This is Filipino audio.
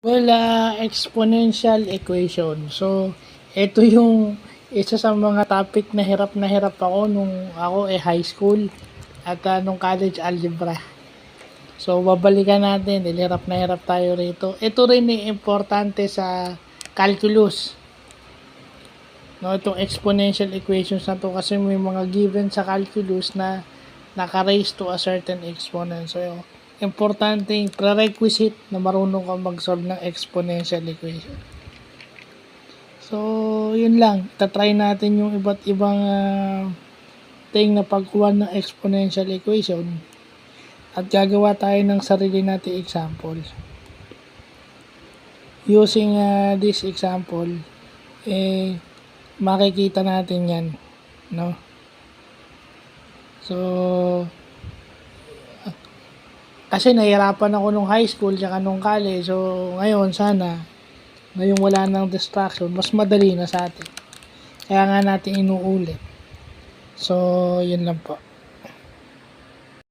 Well, exponential equation. So, ito yung isa sa mga topic na hirap ako nung ako high school at nung college algebra. So, babalikan natin. Hirap na hirap tayo rito. Ito rin importante sa calculus. No, itong exponential equations na to kasi may mga given sa calculus na naka-raise to a certain exponent. So, importante, prerequisite na marunong ka mag-solve ng exponential equation. So, yun lang. Tatry natin yung iba't ibang thing na pagkuha ng exponential equation at gagawa tayo ng sarili nating example. Using this example, makikita natin yan, no? So, kasi nahirapan ako nung high school tsaka nung college. So, ngayon sana, ngayong wala nang distraction, mas madali na sa atin. Kaya nga natin inuulit. So, yun lang po.